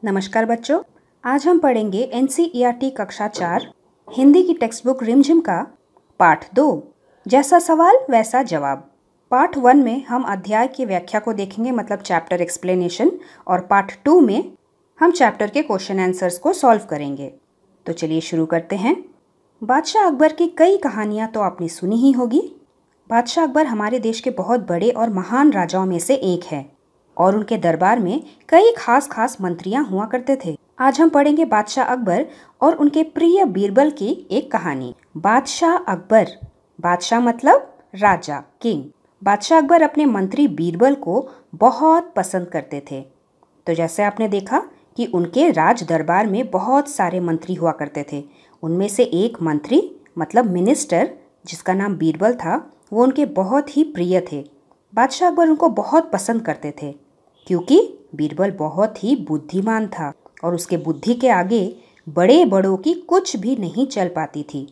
नमस्कार बच्चों, आज हम पढ़ेंगे एनसीईआरटी कक्षा 4 हिंदी की टेक्स्ट बुक रिमझिम का पाठ 2 जैसा सवाल वैसा जवाब। पाठ 1 में हम अध्याय की व्याख्या को देखेंगे, मतलब चैप्टर एक्सप्लेनेशन, और पाठ 2 में हम चैप्टर के क्वेश्चन आंसर्स को सॉल्व करेंगे। तो चलिए शुरू करते हैं। बादशाह अकबर की कई कहानियाँ तो आपने सुनी ही होगी। बादशाह अकबर हमारे देश के बहुत बड़े और महान राजाओं में से एक है और उनके दरबार में कई खास मंत्रियां हुआ करते थे। आज हम पढ़ेंगे बादशाह अकबर और उनके प्रिय बीरबल की एक कहानी। बादशाह अकबर, बादशाह मतलब राजा, किंग। बादशाह अकबर अपने मंत्री बीरबल को बहुत पसंद करते थे। तो जैसे आपने देखा कि उनके राज दरबार में बहुत सारे मंत्री हुआ करते थे। उनमें से एक मंत्री मतलब मिनिस्टर जिसका नाम बीरबल था, वो उनके बहुत ही प्रिय थे। बादशाह अकबर उनको बहुत पसंद करते थे क्योंकि बीरबल बहुत ही बुद्धिमान था और उसके बुद्धि के आगे बड़े बड़ों की कुछ भी नहीं चल पाती थी।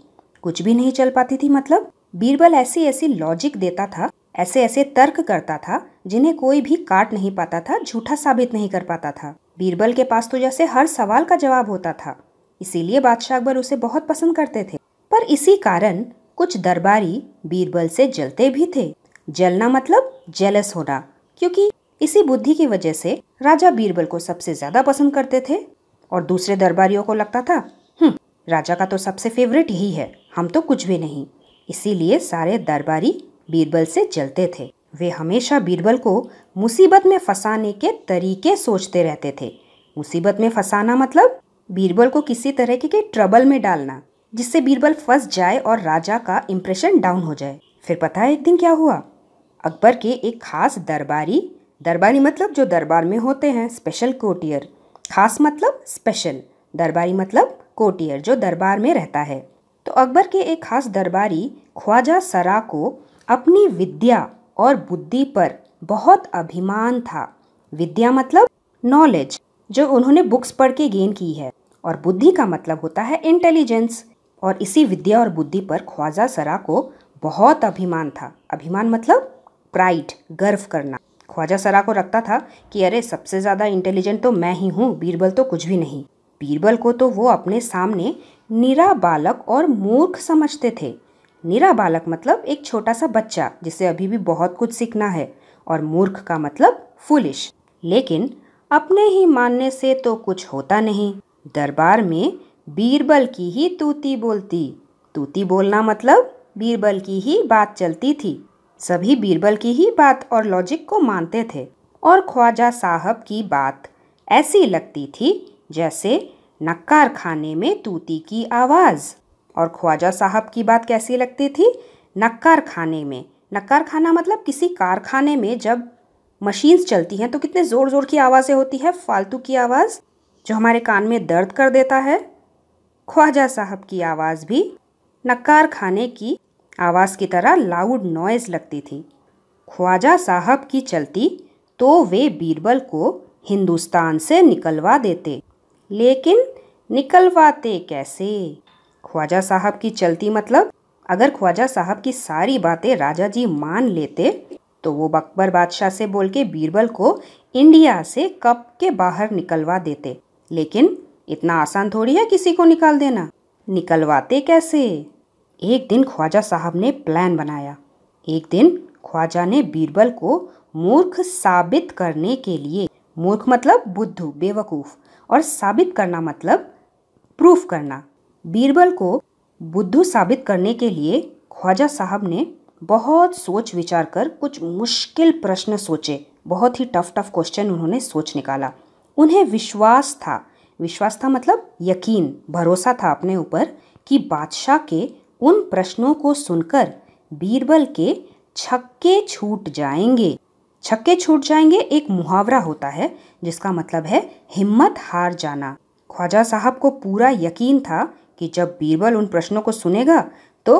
कुछ भी नहीं चल पाती थी मतलब बीरबल ऐसी ऐसी लॉजिक देता था, ऐसे ऐसे तर्क करता था जिन्हें कोई भी काट नहीं पाता था, झूठा साबित नहीं कर पाता था। बीरबल के पास तो जैसे हर सवाल का जवाब होता था, इसीलिए बादशाह अकबर उसे बहुत पसंद करते थे। पर इसी कारण कुछ दरबारी बीरबल से जलते भी थे। जलना मतलब जेलस होना, क्योंकि इसी बुद्धि की वजह से राजा बीरबल को सबसे ज्यादा पसंद करते थे और दूसरे दरबारियों को लगता था राजा का तो सबसे फेवरेट यही है, हम तो कुछ भी नहीं। इसीलिए सारे दरबारी बीरबल से जलते थे। वे हमेशा बीरबल को मुसीबत में फंसाने के तरीके सोचते रहते थे। मुसीबत में फंसाना मतलब बीरबल को किसी तरह के ट्रबल में डालना, जिससे बीरबल फंस जाए और राजा का इंप्रेशन डाउन हो जाए। फिर पता है एक दिन क्या हुआ? अकबर के एक खास दरबारी मतलब जो दरबार में होते हैं, स्पेशल कोर्टियर। खास मतलब स्पेशल, दरबारी मतलब कोर्टियर जो दरबार में रहता है। तो अकबर के एक खास दरबारी ख्वाजा सरा को अपनी विद्या और बुद्धि पर बहुत अभिमान था। विद्या मतलब नॉलेज जो उन्होंने बुक्स पढ़ के गेन की है, और बुद्धि का मतलब होता है इंटेलिजेंस। और इसी विद्या और बुद्धि पर ख्वाजा सरा को बहुत अभिमान था। अभिमान मतलब प्राइड, गर्व करना। ख्वाजा सरा को लगता था कि अरे सबसे ज्यादा इंटेलिजेंट तो मैं ही हूँ, बीरबल तो कुछ भी नहीं। बीरबल को तो वो अपने सामने निरा बालक और मूर्ख समझते थे। निरा बालक मतलब एक छोटा सा बच्चा जिसे अभी भी बहुत कुछ सीखना है, और मूर्ख का मतलब फुलिश। लेकिन अपने ही मानने से तो कुछ होता नहीं। दरबार में बीरबल की ही तूती बोलती। तूती बोलना मतलब बीरबल की ही बात चलती थी। सभी बीरबल की ही बात और लॉजिक को मानते थे, और ख्वाजा साहब की बात ऐसी लगती थी जैसे नक्कार खाने में तूती की आवाज। और ख्वाजा साहब की बात कैसी लगती थी? नक्कार खाने में। नक्कार खाना मतलब किसी कारखाने में जब मशीन्स चलती हैं तो कितने जोर जोर की आवाजें होती है, फालतू की आवाज जो हमारे कान में दर्द कर देता है। ख्वाजा साहब की आवाज भी नक्कार खाने की आवाज की तरह लाउड नॉइज लगती थी। ख्वाजा साहब की चलती तो वे बीरबल को हिंदुस्तान से निकलवा देते, लेकिन निकलवाते कैसे? ख्वाजा साहब की चलती मतलब अगर ख्वाजा साहब की सारी बातें राजा जी मान लेते तो वो अकबर बादशाह से बोल के बीरबल को इंडिया से कब के बाहर निकलवा देते। लेकिन इतना आसान थोड़ी है किसी को निकाल देना। निकलवाते कैसे? एक दिन ख्वाजा साहब ने प्लान बनाया। एक दिन ख्वाजा ने बीरबल को मूर्ख साबित करने के लिए, मूर्ख मतलब बुद्धू, बेवकूफ, और साबित करना मतलब प्रूफ करना। बीरबल को बुद्धू साबित करने के लिए ख्वाजा साहब ने बहुत सोच विचार कर कुछ मुश्किल प्रश्न सोचे। बहुत ही टफ क्वेश्चन उन्होंने सोच निकाला। उन्हें विश्वास था मतलब यकीन, भरोसा था अपने ऊपर कि बादशाह के उन प्रश्नों को सुनकर बीरबल के छक्के छूट जाएंगे। छक्के छूट जाएंगे एक मुहावरा होता है जिसका मतलब है हिम्मत हार जाना। ख्वाजा साहब को पूरा यकीन था कि जब बीरबल उन प्रश्नों को सुनेगा तो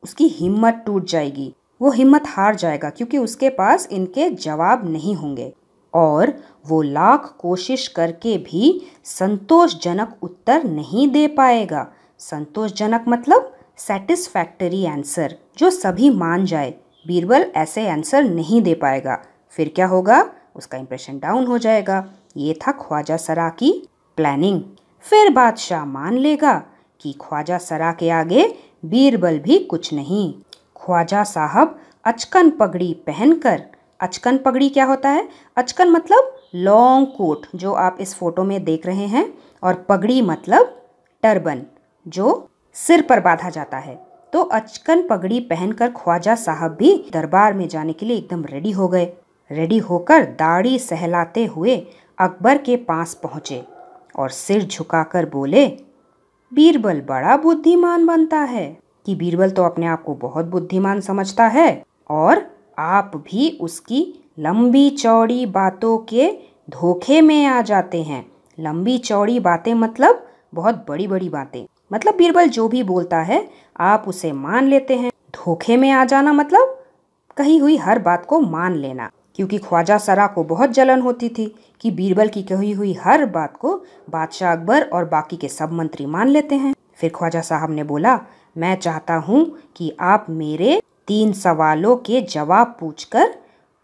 उसकी हिम्मत टूट जाएगी, वो हिम्मत हार जाएगा क्योंकि उसके पास इनके जवाब नहीं होंगे, और वो लाख कोशिश करके भी संतोषजनक उत्तर नहीं दे पाएगा। संतोषजनक मतलब सेटिस्फैक्टरी आंसर जो सभी मान जाए। बीरबल ऐसे आंसर नहीं दे पाएगा। फिर क्या होगा? उसका इंप्रेशन डाउन हो जाएगा। ये था ख्वाजा सरा की प्लानिंग। फिर बादशाह मान लेगा कि ख्वाजा सरा के आगे बीरबल भी कुछ नहीं। ख्वाजा साहब अचकन पगड़ी पहनकर, अचकन पगड़ी क्या होता है? अचकन मतलब लॉन्ग कोट जो आप इस फोटो में देख रहे हैं, और पगड़ी मतलब टर्बन जो सिर पर बांधा जाता है। तो अचकन पगड़ी पहनकर ख्वाजा साहब भी दरबार में जाने के लिए एकदम रेडी हो गए। रेडी होकर दाढ़ी सहलाते हुए अकबर के पास पहुंचे और सिर झुकाकर बोले, बीरबल बड़ा बुद्धिमान बनता है। कि बीरबल तो अपने आप को बहुत बुद्धिमान समझता है और आप भी उसकी लंबी चौड़ी बातों के धोखे में आ जाते हैं। लंबी चौड़ी बातें मतलब बहुत बड़ी बड़ी बातें, मतलब बीरबल जो भी बोलता है आप उसे मान लेते हैं। धोखे में आ जाना मतलब कही हुई हर बात को मान लेना, क्योंकि ख्वाजा सरा को बहुत जलन होती थी कि बीरबल की कही हुई हर बात को बादशाह अकबर और बाकी के सब मंत्री मान लेते हैं। फिर ख्वाजा साहब ने बोला, मैं चाहता हूँ कि आप मेरे 3 सवालों के जवाब पूछकर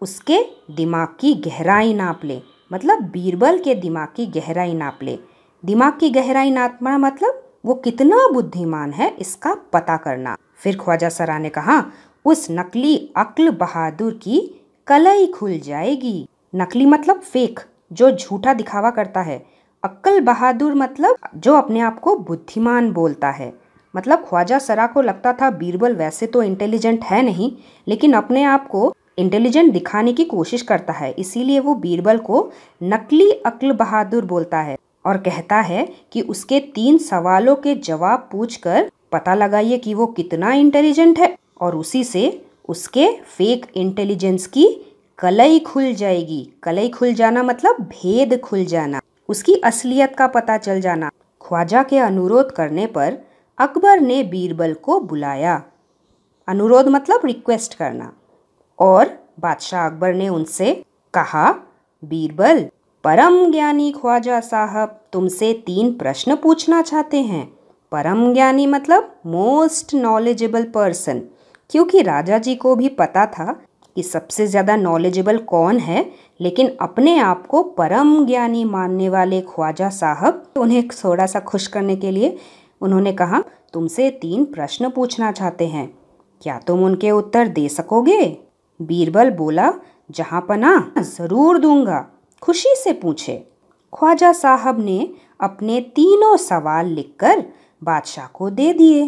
उसके दिमाग की गहराई नाप ले। मतलब बीरबल के दिमाग की गहराई नाप ले। दिमाग की गहराई नापना मतलब वो कितना बुद्धिमान है इसका पता करना। फिर ख्वाजा सरा ने कहा, उस नकली अक्ल बहादुर की कलई खुल जाएगी। नकली मतलब फेक, जो झूठा दिखावा करता है। अक्ल बहादुर मतलब जो अपने आप को बुद्धिमान बोलता है। मतलब ख्वाजा सरा को लगता था बीरबल वैसे तो इंटेलिजेंट है नहीं, लेकिन अपने आप को इंटेलिजेंट दिखाने की कोशिश करता है, इसीलिए वो बीरबल को नकली अक्ल बहादुर बोलता है और कहता है कि उसके 3 सवालों के जवाब पूछकर पता लगाइए कि वो कितना इंटेलिजेंट है, और उसी से उसके फेक इंटेलिजेंस की कलई खुल जाएगी। कलई खुल जाना मतलब भेद खुल जाना, उसकी असलियत का पता चल जाना। ख्वाजा के अनुरोध करने पर अकबर ने बीरबल को बुलाया। अनुरोध मतलब रिक्वेस्ट करना। और बादशाह अकबर ने उनसे कहा, बीरबल, परम ज्ञानी ख्वाजा साहब तुमसे 3 प्रश्न पूछना चाहते हैं। परम ज्ञानी मतलब मोस्ट नॉलेजेबल पर्सन, क्योंकि राजा जी को भी पता था कि सबसे ज़्यादा नॉलेजेबल कौन है, लेकिन अपने आप को परम ज्ञानी मानने वाले ख्वाजा साहब, उन्हें थोड़ा सा खुश करने के लिए उन्होंने कहा, तुमसे 3 प्रश्न पूछना चाहते हैं, क्या तुम उनके उत्तर दे सकोगे? बीरबल बोला, जहाँ पनाह ज़रूर दूंगा, खुशी से पूछे। ख्वाजा साहब ने अपने 3 सवाल लिखकर बादशाह को दे दिए।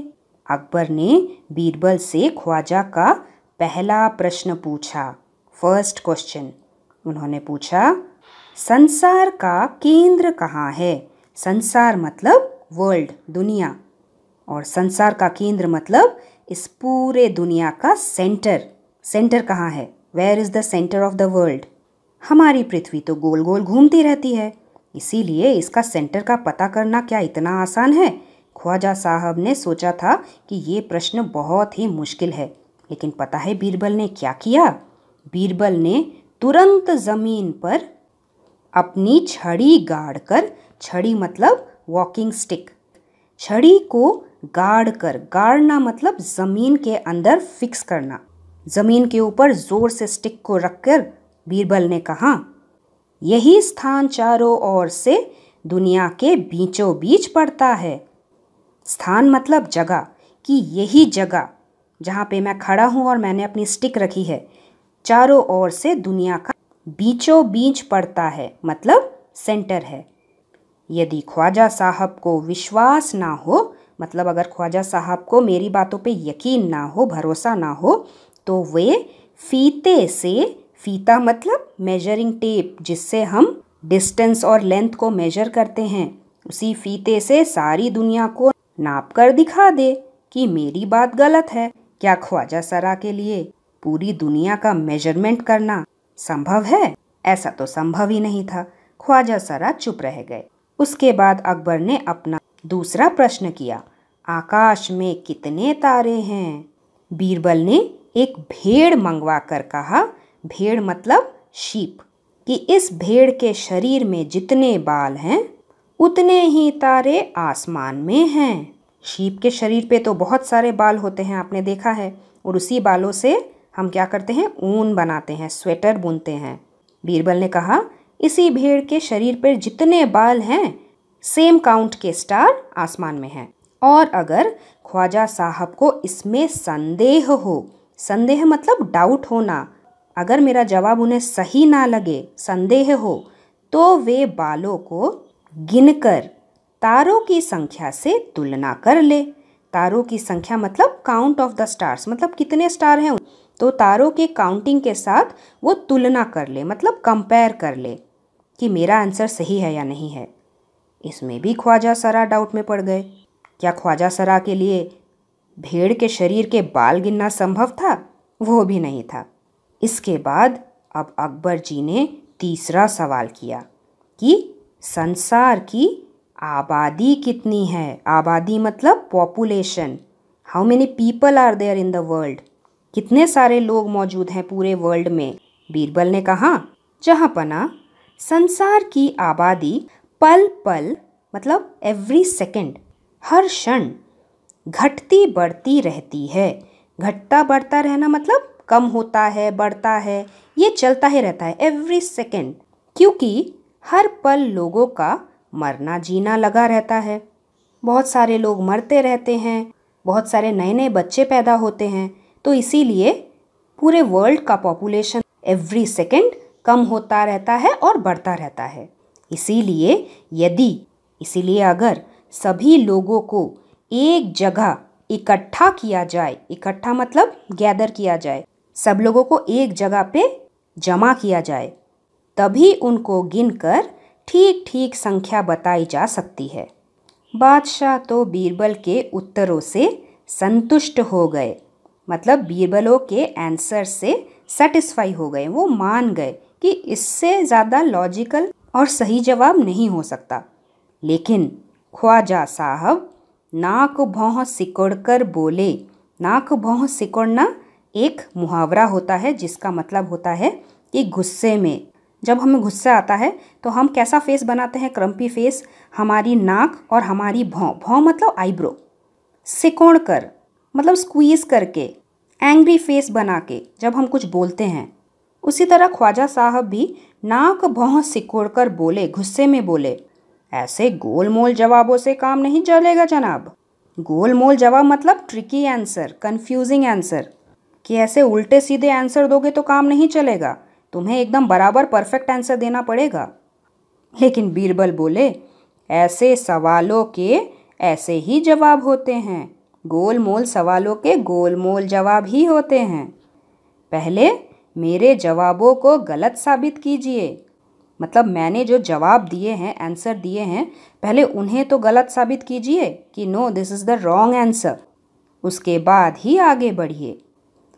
अकबर ने बीरबल से ख्वाजा का पहला प्रश्न पूछा। फर्स्ट क्वेश्चन उन्होंने पूछा, संसार का केंद्र कहाँ है? संसार मतलब वर्ल्ड, दुनिया, और संसार का केंद्र मतलब इस पूरे दुनिया का सेंटर। सेंटर कहाँ है? Where is the centre of the world? हमारी पृथ्वी तो गोल गोल घूमती रहती है, इसीलिए इसका सेंटर का पता करना क्या इतना आसान है? ख्वाजा साहब ने सोचा था कि ये प्रश्न बहुत ही मुश्किल है, लेकिन पता है बीरबल ने क्या किया? बीरबल ने तुरंत ज़मीन पर अपनी छड़ी गाड़कर, छड़ी मतलब वॉकिंग स्टिक, छड़ी को गाड़कर, गाड़ना मतलब ज़मीन के अंदर फिक्स करना, ज़मीन के ऊपर ज़ोर से स्टिक को रखकर बीरबल ने कहा, यही स्थान चारों ओर से दुनिया के बीचों बीच पड़ता है। स्थान मतलब जगह, कि यही जगह जहाँ पे मैं खड़ा हूँ और मैंने अपनी स्टिक रखी है, चारों ओर से दुनिया का बीचों बीच पड़ता है, मतलब सेंटर है। यदि ख्वाजा साहब को विश्वास ना हो, मतलब अगर ख्वाजा साहब को मेरी बातों पे यकीन ना हो, भरोसा ना हो, तो वे फीते से, फीता मतलब मेजरिंग टेप जिससे हम डिस्टेंस और लेंथ को मेजर करते हैं, उसी फीते से सारी दुनिया को नाप कर दिखा दे कि मेरी बात गलत है। क्या ख्वाजा सरा के लिए पूरी दुनिया का मेजरमेंट करना संभव है? ऐसा तो संभव ही नहीं था। ख्वाजा सरा चुप रह गए। उसके बाद अकबर ने अपना दूसरा प्रश्न किया, आकाश में कितने तारे हैं? बीरबल ने एक भेड़ मंगवा कर कहा, भेड़ मतलब शीप, कि इस भेड़ के शरीर में जितने बाल हैं उतने ही तारे आसमान में हैं। शीप के शरीर पे तो बहुत सारे बाल होते हैं, आपने देखा है, और उसी बालों से हम क्या करते हैं, ऊन बनाते हैं, स्वेटर बुनते हैं। बीरबल ने कहा, इसी भेड़ के शरीर पर जितने बाल हैं, सेम काउंट के स्टार आसमान में हैं। और अगर ख्वाजा साहब को इसमें संदेह हो, संदेह मतलब डाउट होना, अगर मेरा जवाब उन्हें सही ना लगे, संदेह हो, तो वे बालों को गिनकर तारों की संख्या से तुलना कर ले। तारों की संख्या मतलब काउंट ऑफ द स्टार्स, मतलब कितने स्टार हैं, तो तारों के काउंटिंग के साथ वो तुलना कर ले, मतलब कंपेयर कर ले कि मेरा आंसर सही है या नहीं है। इसमें भी ख्वाजा सरा डाउट में पड़ गए। क्या ख्वाजा सरा के लिए भेड़ के शरीर के बाल गिनना संभव था? वो भी नहीं था। इसके बाद अब अकबर जी ने तीसरा सवाल किया कि संसार की आबादी कितनी है। आबादी मतलब population, how many people are there in the world, कितने सारे लोग मौजूद हैं पूरे वर्ल्ड में। बीरबल ने कहा, जहाँ पना संसार की आबादी पल पल मतलब एवरी सेकेंड, हर क्षण घटती बढ़ती रहती है। घटता बढ़ता रहना मतलब कम होता है, बढ़ता है, ये चलता ही रहता है एवरी सेकेंड, क्योंकि हर पल लोगों का मरना जीना लगा रहता है। बहुत सारे लोग मरते रहते हैं, बहुत सारे नए नए बच्चे पैदा होते हैं, तो इसीलिए पूरे वर्ल्ड का पॉपुलेशन एवरी सेकेंड कम होता रहता है और बढ़ता रहता है। इसीलिए अगर सभी लोगों को एक जगह इकट्ठा किया जाए, इकट्ठा मतलब गैदर किया जाए, सब लोगों को एक जगह पे जमा किया जाए, तभी उनको गिनकर ठीक ठीक संख्या बताई जा सकती है। बादशाह तो बीरबल के उत्तरों से संतुष्ट हो गए, मतलब बीरबलों के आंसर से सेटिस्फाई हो गए। वो मान गए कि इससे ज़्यादा लॉजिकल और सही जवाब नहीं हो सकता। लेकिन ख्वाजा साहब नाक भौं सिकोड़कर बोले। नाक भौं सिकोड़ना एक मुहावरा होता है जिसका मतलब होता है कि गुस्से में, जब हमें गुस्सा आता है तो हम कैसा फेस बनाते हैं, क्रम्पी फेस। हमारी नाक और हमारी भौं मतलब आईब्रो, सिकोड़ कर मतलब स्क्वीज़ करके, एंग्री फेस बना के जब हम कुछ बोलते हैं, उसी तरह ख्वाजा साहब भी नाक भौं सिकोड़ कर बोले, गुस्से में बोले, ऐसे गोल मोल जवाबों से काम नहीं चलेगा जनाब। गोल मोल जवाब मतलब ट्रिकी आंसर, कंफ्यूजिंग आंसर, कि ऐसे उल्टे सीधे आंसर दोगे तो काम नहीं चलेगा, तुम्हें एकदम बराबर परफेक्ट आंसर देना पड़ेगा। लेकिन बीरबल बोले, ऐसे सवालों के ऐसे ही जवाब होते हैं, गोल मोल सवालों के गोल मोल जवाब ही होते हैं। पहले मेरे जवाबों को गलत साबित कीजिए, मतलब मैंने जो जवाब दिए हैं, आंसर दिए हैं, पहले उन्हें तो गलत साबित कीजिए कि no this is the wrong answer, उसके बाद ही आगे बढ़िए।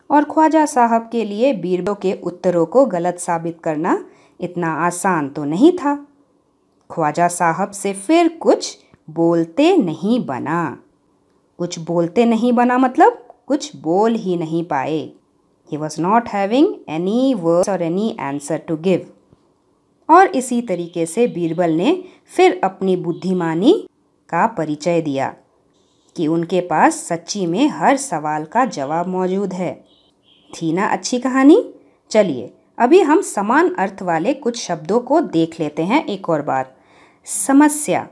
और ख्वाजा साहब के लिए बीरबल के उत्तरों को गलत साबित करना इतना आसान तो नहीं था। ख्वाजा साहब से फिर कुछ बोलते नहीं बना। कुछ बोलते नहीं बना मतलब कुछ बोल ही नहीं पाए। He was not having any words or any answer to give। और इसी तरीके से बीरबल ने फिर अपनी बुद्धिमानी का परिचय दिया कि उनके पास सच्ची में हर सवाल का जवाब मौजूद है। थी ना अच्छी कहानी? चलिए अभी हम समान अर्थ वाले कुछ शब्दों को देख लेते हैं एक और बार। समस्या,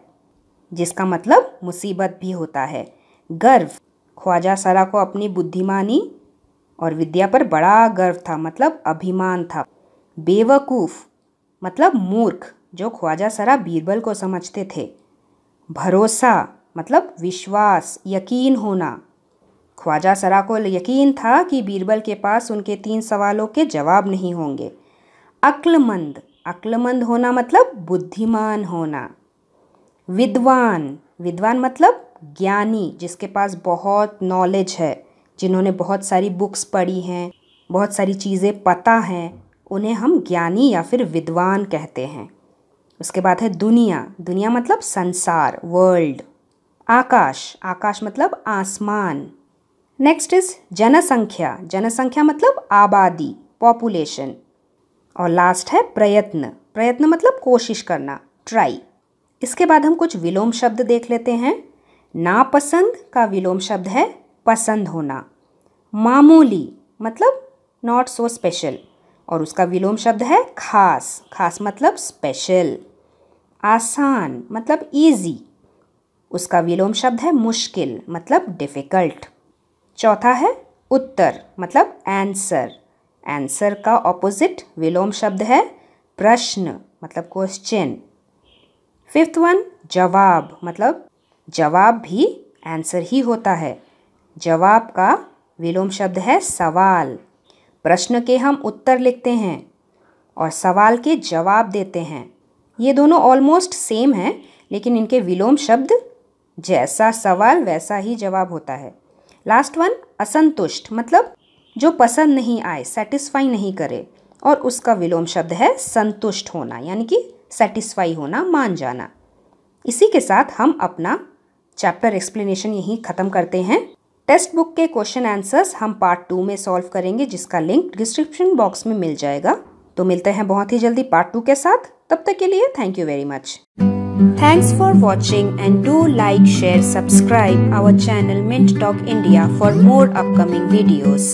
जिसका मतलब मुसीबत भी होता है। गर्व, ख्वाजा सरा को अपनी बुद्धिमानी और विद्या पर बड़ा गर्व था, मतलब अभिमान था। बेवकूफ़ मतलब मूर्ख, जो ख्वाजा सरा बीरबल को समझते थे। भरोसा मतलब विश्वास, यकीन होना। ख्वाजा सरा को यकीन था कि बीरबल के पास उनके 3 सवालों के जवाब नहीं होंगे। अक्लमंद, अक्लमंद होना मतलब बुद्धिमान होना। विद्वान, विद्वान मतलब ज्ञानी, जिसके पास बहुत नॉलेज है, जिन्होंने बहुत सारी बुक्स पढ़ी हैं, बहुत सारी चीज़ें पता हैं, उन्हें हम ज्ञानी या फिर विद्वान कहते हैं। उसके बाद है दुनिया, दुनिया मतलब संसार, वर्ल्ड। आकाश, आकाश मतलब आसमान। नेक्स्ट इज जनसंख्या, जनसंख्या मतलब आबादी, पॉपुलेशन। और लास्ट है प्रयत्न, प्रयत्न मतलब कोशिश करना, ट्राई। इसके बाद हम कुछ विलोम शब्द देख लेते हैं। नापसंद का विलोम शब्द है पसंद होना। मामूली मतलब नॉट सो स्पेशल। और उसका विलोम शब्द है खास। खास मतलब स्पेशल। आसान मतलब इजी, उसका विलोम शब्द है मुश्किल मतलब डिफिकल्ट। चौथा है उत्तर मतलब आंसर। आंसर का ऑपोजिट विलोम शब्द है प्रश्न मतलब क्वेश्चन। फिफ्थ वन जवाब मतलब जवाब भी आंसर ही होता है। जवाब का विलोम शब्द है सवाल। प्रश्न के हम उत्तर लिखते हैं और सवाल के जवाब देते हैं। ये दोनों ऑलमोस्ट सेम हैं, लेकिन इनके विलोम शब्द जैसा सवाल वैसा ही जवाब होता है। लास्ट वन असंतुष्ट मतलब जो पसंद नहीं आए, सेटिस्फाई नहीं करे, और उसका विलोम शब्द है संतुष्ट होना, यानी कि सेटिस्फाई होना, मान जाना। इसी के साथ हम अपना चैप्टर एक्सप्लेनेशन यहीं ख़त्म करते हैं। टेक्स्ट बुक के क्वेश्चन आंसर्स हम पार्ट 2 में सॉल्व करेंगे, जिसका लिंक डिस्क्रिप्शन बॉक्स में मिल जाएगा। तो मिलते हैं बहुत ही जल्दी पार्ट 2 के साथ। तब तक के लिए thank you very much. Thanks for watching and do like, share, subscribe our channel Mint Talk India for more upcoming videos.